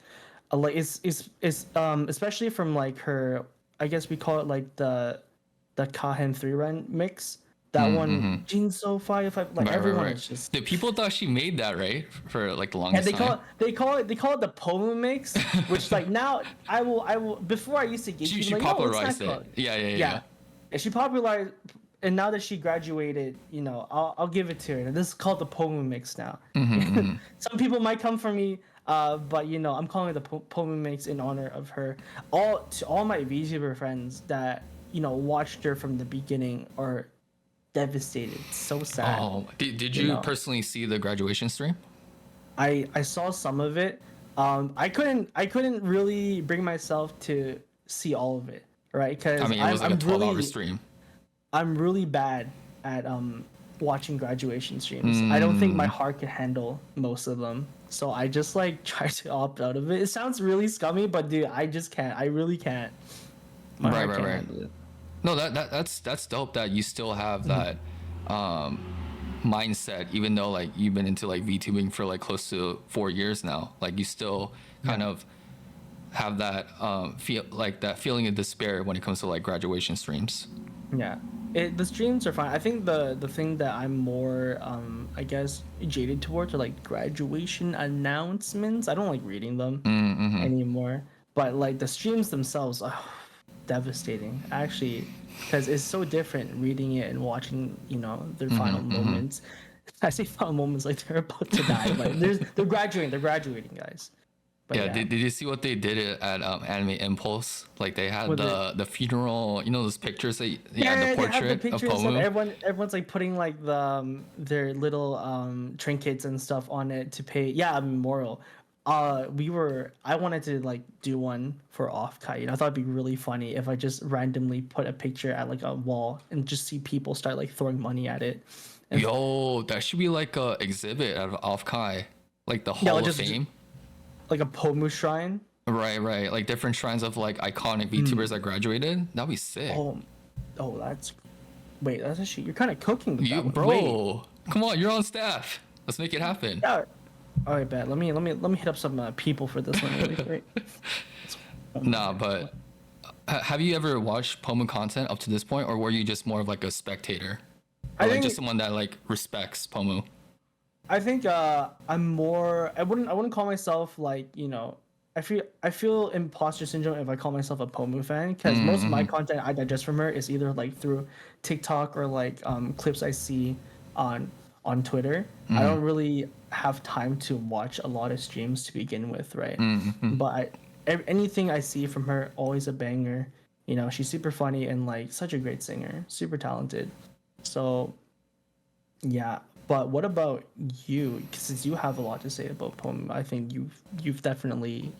Like it's especially from like her, I guess we call it like the Kahen 3-run mix. That one, Jin So 5 like everyone is just. The people thought she made that, right? For like the And longest time. they call it the Pomu mix, which like now I will before I used to get She like, popularized no, it. Yeah. And she popularized, and now that she graduated, I'll give it to her. And this is called the Pomu mix now. Some people might come for me. But I'm calling it the Pomu mix in honor of her. All my VTuber friends that watched her from the beginning are devastated. It's so sad. Oh, did you personally see the graduation stream? I saw some of it. I couldn't really bring myself to see all of it, right? Because I mean, it was like a 12-hour stream. I'm really bad at watching graduation streams. I don't think my heart can handle most of them. So I just like try to opt out of it. It sounds really scummy, but dude, I just can't. I really can't. My heart can't handle it. No, that's dope that you still have that mindset, even though like you've been into like VTubing for like close to 4 years now. Like you still kind of have that feeling of despair when it comes to like graduation streams. Yeah. The streams are fine. I think the thing that I'm more I guess jaded towards are like graduation announcements. I don't like reading them anymore. But like the streams themselves are devastating actually, because it's so different reading it and watching their final moments. I say final moments like they're about to die. Like they're graduating, guys. But yeah, did you see what they did at Anime Impulse? Like they had the funeral, those pictures the portrait the of Pomu. Everyone's like putting like their little trinkets and stuff on it to pay a memorial. I wanted to like do one for offkai. I thought it'd be really funny if I just randomly put a picture at like a wall and just see people start like throwing money at it. And Yo, that should be like a exhibit at offkai, like the Hall of Fame. Like a Pomu shrine. Right. Like different shrines of like iconic VTubers that graduated. That'd be sick. That's actually, you're kind of cooking with that one. Bro, come on, you're on staff. Let's make it happen. Yeah. All right, bet. Let me hit up some people for this one really quick. Nah, but have you ever watched Pomu content up to this point, or were you just more of like a spectator, or like just someone that like respects Pomu? I think I'm more. I wouldn't call myself like I feel imposter syndrome if I call myself a Pomu fan, because most of my content I digest from her is either like through TikTok or like clips I see on on Twitter. I don't really have time to watch a lot of streams to begin with, right? But anything I see from her, always a banger. You know, she's super funny and like such a great singer, super talented. So yeah, but what about you? Since you have a lot to say about Poem, I think you've definitely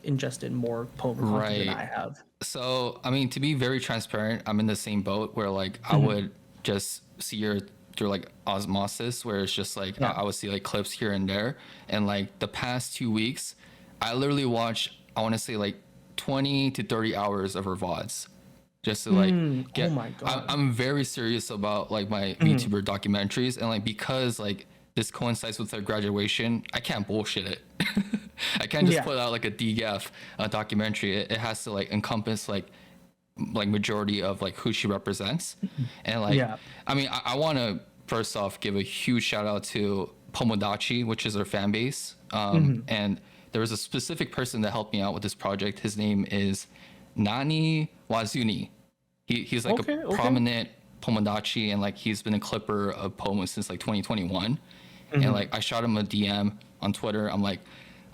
ingested more Poem content than Right. I have. So, I mean, to be very transparent, I'm in the same boat where like I would just see her through like osmosis, where it's just like Yeah. I would see like clips here and there. And like the past 2 weeks, I literally watched, I want to say like 20 to 30 hours of her VODs just to like Oh get. my god. I'm very serious about like my VTuber documentaries, and like because like this coincides with her graduation, I can't bullshit it. I can't just Yeah. put out like a DGAF documentary. It has to like encompass like majority of like who she represents, and like Yeah. I mean I want to first off give a huge shout out to Pomodachi, which is her fan base, and there was a specific person that helped me out with this project. His name is Nani Wazuni. He's like Okay, a okay. prominent Pomodachi, and like he's been a clipper of Pomu since like 2021. And like I shot him a DM on Twitter. I'm like,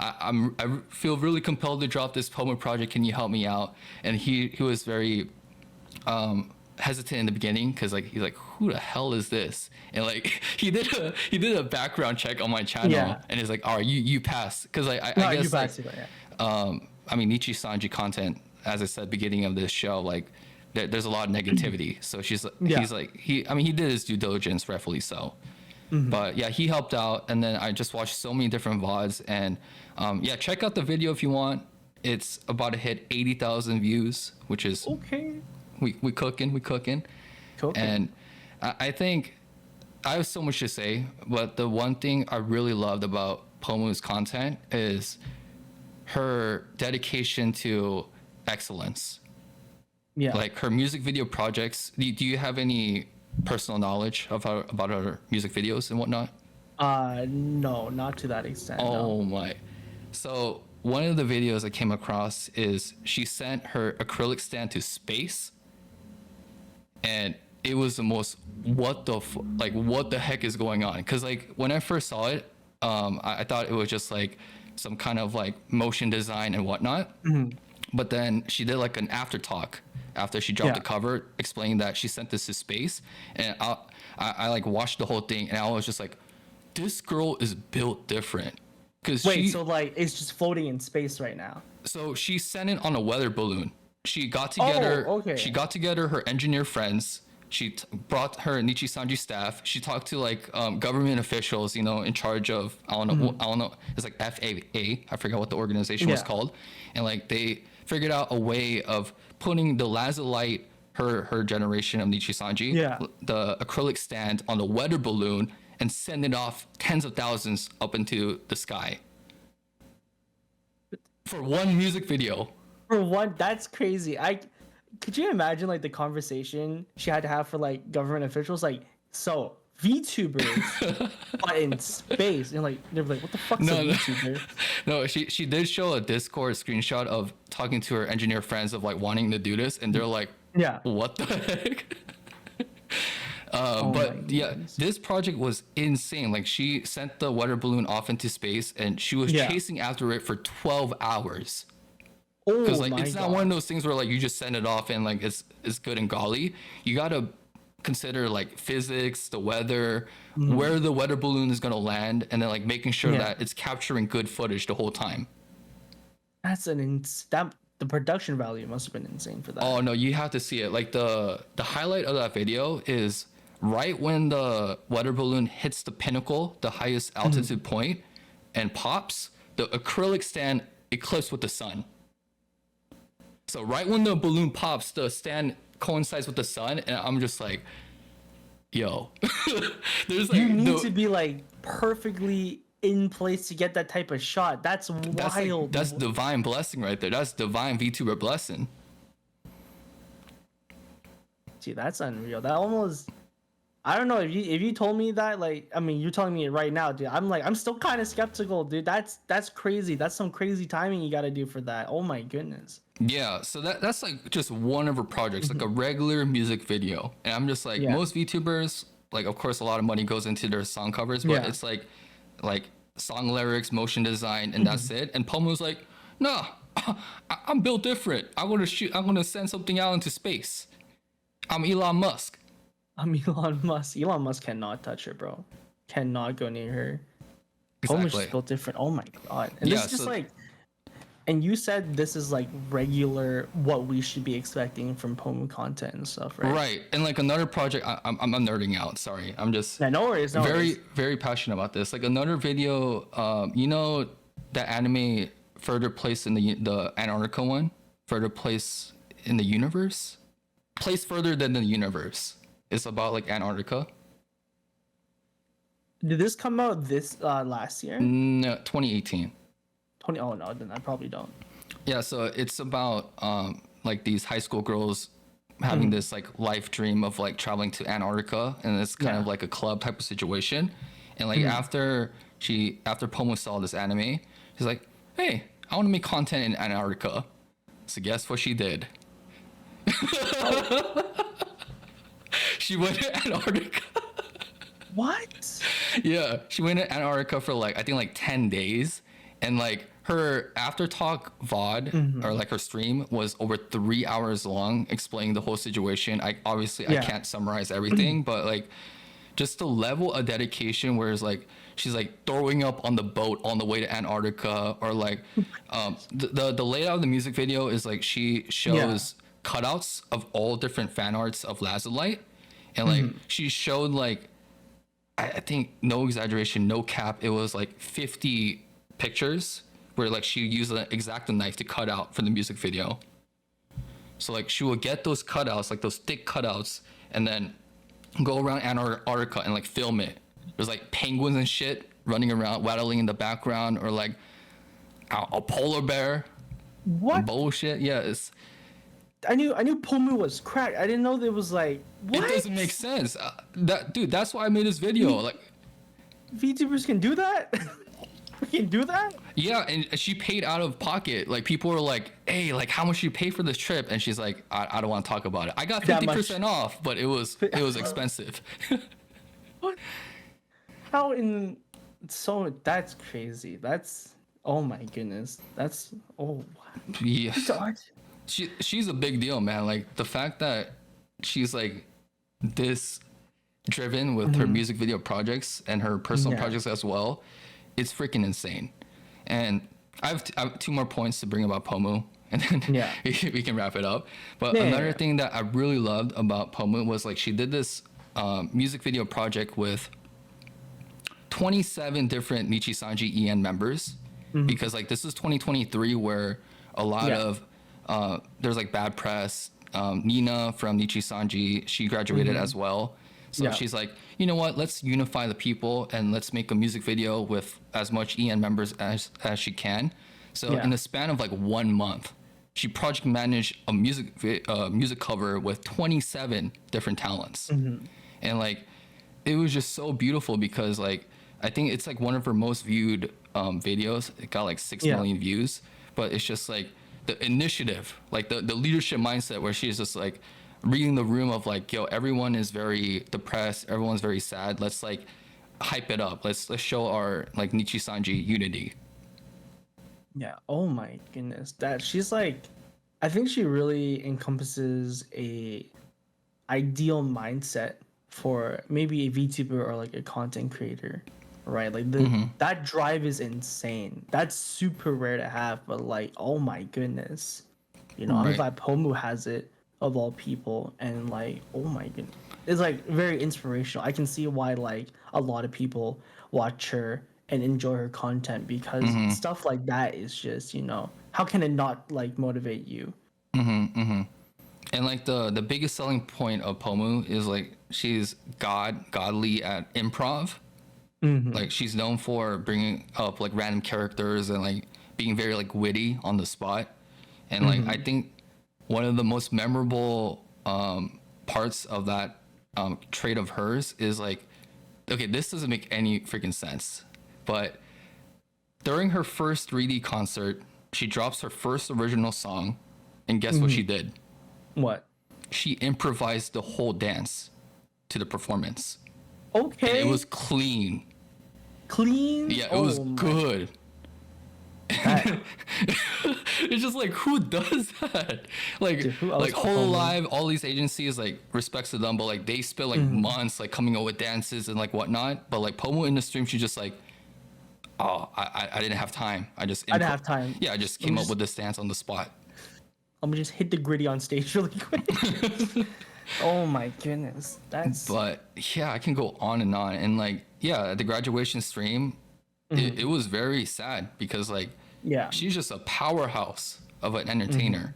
I feel really compelled to drop this Pomu project. Can you help me out? And he was very hesitant in the beginning because like he's like, who the hell is this? And like he did a background check on my channel, Yeah. and he's like, all right, you pass, because like No, I you guess like, passed it, yeah. I mean, Nichi Sanji content, as I said, beginning of this show, like there's a lot of negativity. So Yeah. he's like, I mean, he did his due diligence, rightfully so. But yeah, he helped out. And then I just watched so many different VODs, and yeah, check out the video if you want. It's about to hit 80,000 views, which is, Okay. we cooking. Cool. And I think I have so much to say, but the one thing I really loved about Pomu's content is her dedication to excellence. Yeah. Like her music video projects. Do you have any personal knowledge of her, about her music videos and whatnot? No, not to that extent. No. Oh my. So one of the videos I came across is she sent her acrylic stand to space, and it was the most what the heck is going on? Because like when I first saw it, I thought it was just like some kind of like motion design and whatnot. But then she did like an after talk after she dropped Yeah. the cover, explaining that she sent this to space, and I like watched the whole thing, and I was just like, this girl is built different. Cause Wait, she, so like it's just floating in space right now. so she sent it on a weather balloon. She got together. okay. She got together her engineer friends. She brought her Nichi Sanji staff. She talked to like government officials, you know, in charge of I don't know. It's like FAA. I forgot what the organization was Yeah. called, and like they figured out a way of putting the Lazulite, her generation of Nichi Sanji, Yeah. the acrylic stand on the weather balloon, and send it off tens of thousands up into the sky for one music video. For one, that's crazy. Could you imagine like the conversation she had to have for like government officials? Like, so VTubers, but in space, and like they're like, what the fuck's No, a no. VTuber? No, she did show a Discord screenshot of talking to her engineer friends of like wanting to do this, and they're like, Yeah. what the heck? Oh But my yeah, goodness. this project was insane. Like she sent the weather balloon off into space, and she was Yeah. chasing after it for 12 hours. Oh Because like my it's not god. one of those things where like you just send it off and like it's good and golly. You gotta consider like physics, the weather, where the weather balloon is gonna land, and then like making sure Yeah. that it's capturing good footage the whole time. That's the production value must have been insane for that. Oh no, you have to see it. Like the highlight of that video is right when the weather balloon hits the pinnacle, the highest altitude point, and pops, the acrylic stand eclipsed with the sun. So right when the balloon pops, the stand coincides with the sun, and I'm just like, yo, there's like You need to be like perfectly in place to get that type of shot. That's that's like, wild. that's divine blessing right there. That's divine VTuber blessing. Gee, that's unreal. That almost I don't know if you told me that, like, I mean, you're telling me it right now, dude. I'm still kind of skeptical, dude. That's crazy. That's some crazy timing you got to do for that. Oh my goodness. Yeah, so that's like just one of her projects, like a regular music video. And I'm just like, Yeah. most VTubers, like of course a lot of money goes into their song covers, but Yeah. it's like song lyrics, motion design, and that's it. And Pomu's like, no, I'm built different. I'm gonna send something out into space. I'm Elon Musk. I'm Elon Musk. Elon Musk cannot touch her, bro. Cannot go near her. Pomu's Exactly. just built different. Oh my god. And Yeah, this is just so- like, and you said this is like regular what we should be expecting from Pomu content and stuff, right? Right. And like another project, I'm nerding out. Sorry, I'm just Yeah, no worries. No worries. very passionate about this. Like another video, you know, that anime Further Place in the Antarctica one, Further Place in the Universe, Place Further Than the Universe. It's about like Antarctica. Did this come out this last year? No, 2018. 20. Oh no, then I probably don't. Yeah, so it's about like these high school girls having this like life dream of like traveling to Antarctica, and it's kind of like a club type of situation. And like after Pomu saw this anime, she's like, "Hey, I want to make content in Antarctica." So guess what she did? She went to Antarctica. What? Yeah, she went to Antarctica for like I think like 10 days, and like her after talk VOD or like her stream was over 3 hours long, explaining the whole situation. I can't summarize everything, but like just the level of dedication where it's like she's like throwing up on the boat on the way to Antarctica, or like the layout of the music video is like she shows cutouts of all different fan arts of Lazulite, and like she showed like I think no exaggeration, no cap, it was like 50 pictures where like she used an X-Acto knife to cut out for the music video. So like she would get those cutouts, like those thick cutouts, and then go around Antarctica and like film it. There's like penguins and shit running around, waddling in the background, or like a polar bear. What? Bullshit. Yeah, I knew Pomu was cracked. I didn't know there was like what? it doesn't make sense. That's why I made this video. Like, VTubers can do that? We can do that? yeah, and she paid out of pocket. Like people were like, "Hey, like how much you pay for this trip?" And she's like, "I don't want to talk about it. I got That 50% off, but it was expensive." What? How in so that's crazy. That's oh my goodness. That's oh Yeah. God. She's a big deal, man. Like the fact that she's like this driven with her music video projects and her personal projects as well, it's freaking insane. And I have two more points to bring about Pomu, and then we can wrap it up. But another thing that I really loved about Pomu was like she did this music video project with 27 different Nichi-Sanji EN members, because like this is 2023 where a lot of there's like bad press. Nina from Nichi-Sanji, she graduated as well. So she's like, you know what? Let's unify the people and let's make a music video with as much EN members as she can. So in the span of like 1 month, she project managed a music cover with 27 different talents. And like, it was just so beautiful because like, I think it's like one of her most viewed videos. It got like 6 million views, but it's just like the initiative, like the leadership mindset where she's just like reading the room of like, yo, everyone is very depressed, everyone's very sad. Let's like hype it up. Let's show our like Nichi-Sanji unity. Yeah. Oh my goodness. That she's like, I think she really encompasses a ideal mindset for maybe a VTuber or like a content creator, right? Like that drive is insane. That's super rare to have, but like, oh my goodness, you know, I'm glad Pomu has it of all people, and like, oh my goodness, it's like very inspirational. I can see why like a lot of people watch her and enjoy her content because stuff like that is just, you know, how can it not like motivate you? And like the biggest selling point of Pomu is like she's godly at improv. Like she's known for bringing up like random characters and like being very like witty on the spot. And like I think one of the most memorable parts of that trait of hers is like, okay, this doesn't make any freaking sense, but during her first 3D concert, she drops her first original song, and guess what she did? What? She improvised the whole dance to the performance. Okay. And it was clean. Clean. Yeah, it was good. It's just like, who does that? Like, dude, who else like but Whole Pomu? Live, all these agencies, like, respects to them, but like they spent like months like coming up with dances and like whatnot. But like Pomu in the stream, she just like, oh, I didn't have time. I didn't have time. Yeah, I just came up with this dance on the spot. Let me just hit the gritty on stage really quick. Oh my goodness, that's. But yeah, I can go on and on. And like, yeah, at the graduation stream, it was very sad because like, Yeah. she's just a powerhouse of an entertainer.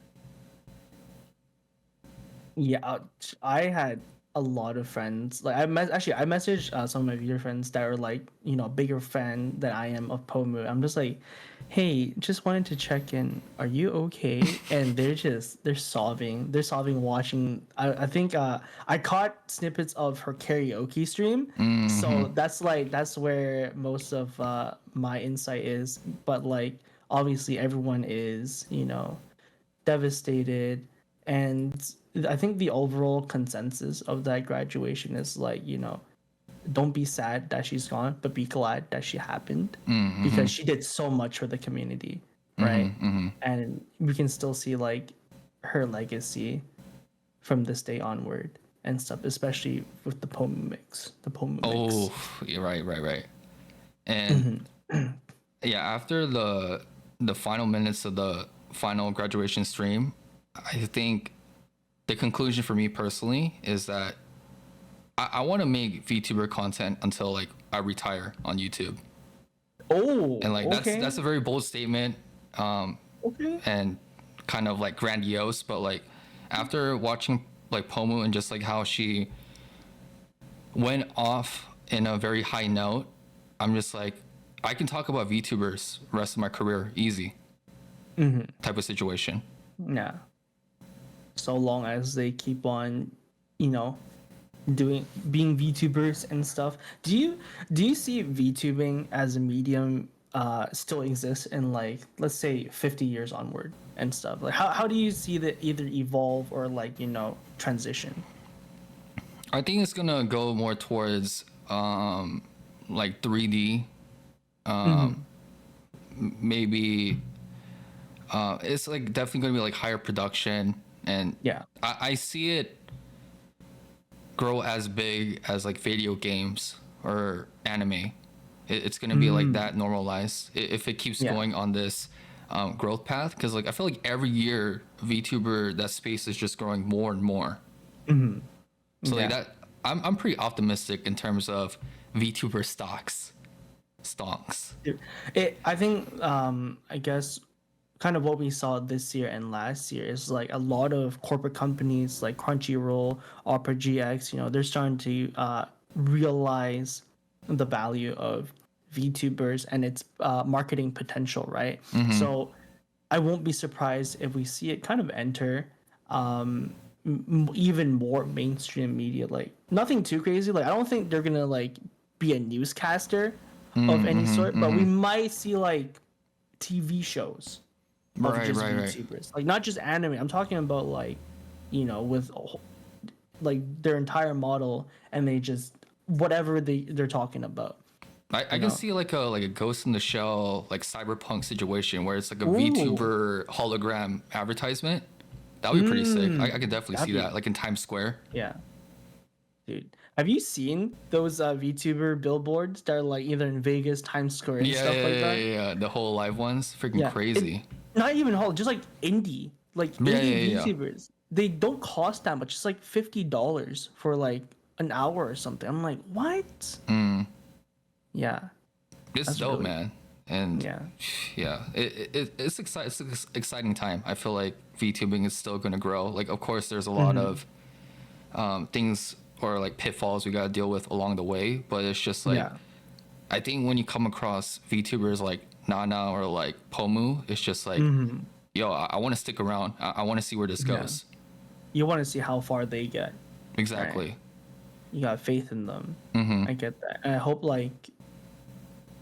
Yeah, I had a lot of friends. Like I messaged some of my viewer friends that are like, bigger fan than I am of Pomu. I'm just like, hey, just wanted to check in. Are you okay? And they're sobbing. They're sobbing watching. I think I caught snippets of her karaoke stream. So that's where most of my insight is. But like obviously everyone is, devastated. And I think the overall consensus of that graduation is like, don't be sad that she's gone, but be glad that she happened because she did so much for the community, right? And we can still see like her legacy from this day onward and stuff, especially with the Pomu mix. Oh, yeah, right. And yeah, after the final minutes of the final graduation stream, I think the conclusion for me personally is that I want to make VTuber content until like I retire on YouTube. Oh, And like okay. that's a very bold statement, Okay. and kind of like grandiose. But like after watching like Pomu and just like how she went off in a very high note, I'm just like, I can talk about VTubers rest of my career easy. Type of situation. Yeah. So long as they keep on, being VTubers and stuff. Do you see VTubing as a medium still exists in like, let's say 50 years onward and stuff? Like how do you see that either evolve or like, transition? I think it's gonna go more towards like 3D. Maybe it's like definitely gonna be like higher production, and Yeah. I see it grow as big as like video games or anime. It's gonna be like that normalized if it keeps going on this growth path, because like I feel like every year VTuber, that space is just growing more and more. So like that, I'm pretty optimistic in terms of VTuber stonks. I think I guess kind of what we saw this year and last year is like a lot of corporate companies like Crunchyroll, Opera GX, they're starting to realize the value of VTubers and its marketing potential, right? So I won't be surprised if we see it kind of enter even more mainstream media. Like nothing too crazy. Like I don't think they're gonna like be a newscaster of any sort, but we might see like TV shows of just VTubers. Like not just anime. I'm talking about like, with like their entire model, and they just whatever they're talking about. I can see like a Ghost in the Shell like cyberpunk situation where it's like a VTuber hologram advertisement. That would be pretty sick. I could definitely see that like in Times Square. Yeah, dude. Have you seen those VTuber billboards that are like either in Vegas, Times Square, and stuff like that? Yeah. The whole live ones, freaking crazy. Not even whole, just like indie, VTubers. They don't cost that much. It's like $50 for like an hour or something. I'm like, what? Yeah. It's dope, man. And it's exciting. It's an exciting time. I feel like VTubing is still going to grow. Like, of course, there's a lot of things or like pitfalls we got to deal with along the way. But it's just like, I think when you come across VTubers like Nana or like Pomu, it's just like, yo, I want to stick around. I want to see where this goes. You want to see how far they get. Exactly. Right? you got faith in them. Mm-hmm. I get that, and I hope like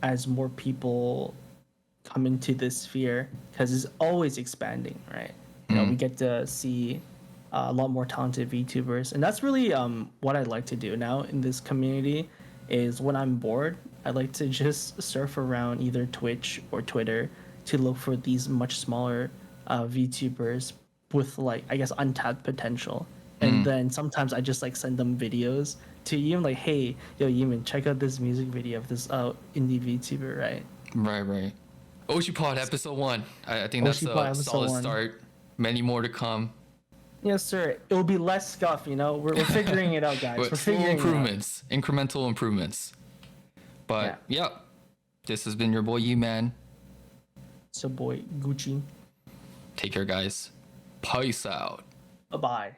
as more people come into this sphere, because it's always expanding, right? You know, we get to see a lot more talented VTubers, and that's really what I like to do now in this community. Is when I'm bored, I like to just surf around either Twitch or Twitter to look for these much smaller VTubers with like I guess untapped potential. And then sometimes I just like send them videos to Yiman like, hey, yo Yiman, check out this music video of this indie VTuber, right? Right. OshiPod episode 1. I think that's OshiPod a episode solid 1. start. Many more to come. Yes, sir. It will be less scuff, you know. We're figuring it out, guys. But We're small figuring improvements, incremental improvements. But yeah, this has been your boy Yiman. It's your boy Gucci. Take care, guys. Peace out. Bye bye.